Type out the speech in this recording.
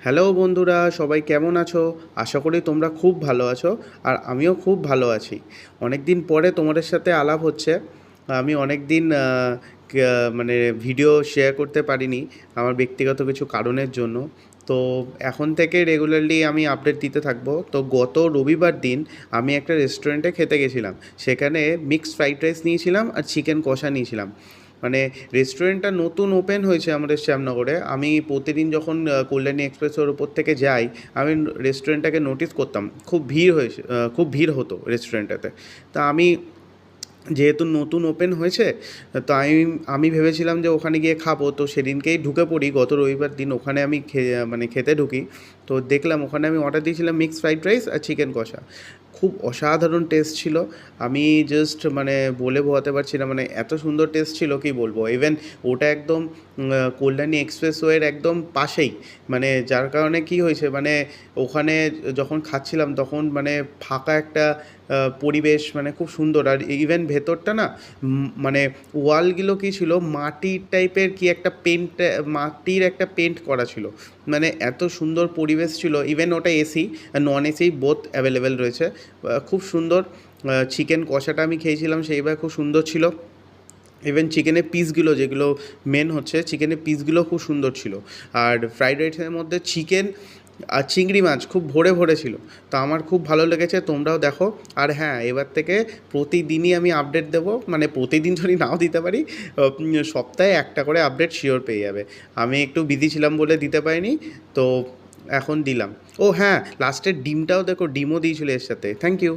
Hello বন্ধুরা, সবাই কেমন আছো? আশা করি তোমরা খুব ভালো আছো। আর আমিও খুব ভালো আছি। অনেক দিন পরে তোমাদের সাথে আলাপ হচ্ছে। আমি অনেক দিন মানে ভিডিও শেয়ার করতে পারিনি আমার ব্যক্তিগত কিছু কারণের জন্য। তো এখন থেকে রেগুলারলি আমি আপডেট দিতে থাকবো। তো গত রবিবার দিন আমি একটা রেস্টুরেন্টে খেতে গেছিলাম। সেখানে মিক্সড ফ্রাইড রাইস নিয়েছিলাম আর চিকেন কষা নিয়েছিলাম। মানে রেস্টুরেন্টটা নতুন ওপেন হয়েছে আমাদের শ্যামনগরে। আমি প্রতিদিন যখন কল্যাণী এক্সপ্রেসের ওপর থেকে যাই, আমি রেস্টুরেন্টটাকে নোটিস করতাম। খুব ভিড় হতো রেস্টুরেন্টটাতে। তা আমি, যেহেতু নতুন ওপেন হয়েছে, তো আমি ভেবেছিলাম যে ওখানে গিয়ে খাবো। তো সেদিনকেই ঢুকে পড়ি, গত রবিবার দিন ওখানে আমি মানে খেতে ঢুকি। তো দেখলাম ওখানে আমি অর্ডার দিয়েছিলাম মিক্সড ফ্রাইড রাইস আর চিকেন কষা। খুব অসাধারণ টেস্ট ছিল। আমি জাস্ট মানে বলে বোঝাতে পারছি না, মানে এত সুন্দর টেস্ট ছিল কি বলবো। ইভেন ওটা একদম কল্যাণী এক্সপ্রেসওয়ের একদম পাশেই। মানে যার কারণে কি হয়েছে, মানে ওখানে যখন খাচ্ছিলাম তখন মানে ফাঁকা একটা পরিবেশ, মানে খুব সুন্দর। আর ইভেন ভেতরটা না, মানে ওয়ালগুলো কী ছিল, মাটির টাইপের কি একটা পেন্ট, মাটির একটা পেন্ট করা ছিল। মানে এত সুন্দর পরিবেশ ছিল। ইভেন ওটা এসি আর নন এসি বোথ অ্যাভেলেবেল রয়েছে। খুব সুন্দর। চিকেন কষাটা আমি খেয়েছিলাম, সেইবার খুব সুন্দর ছিল। ইভেন চিকেনের পিসগুলো, যেগুলো মেন হচ্ছে চিকেনের পিসগুলো, খুব সুন্দর ছিল। আর ফ্রাইড রাইসের মধ্যে চিকেন আর চিংড়ি মাছ খুব ভরে ভরে ছিল। তো আমার খুব ভালো লেগেছে, তোমরাও দেখো। আর হ্যাঁ, এবার থেকে প্রতিদিনই আমি আপডেট দেবো। মানে প্রতিদিন যদি নাও দিতে পারি, সপ্তাহে একটা করে আপডেট শিওর পেয়ে যাবে। আমি একটু বিজি ছিলাম বলে দিতে পারিনি, তো এখন দিলাম। ও হ্যাঁ, লাস্টের ডিমটাও দেখো, ডিমও দিয়েছিল এর সাথে। Thank you.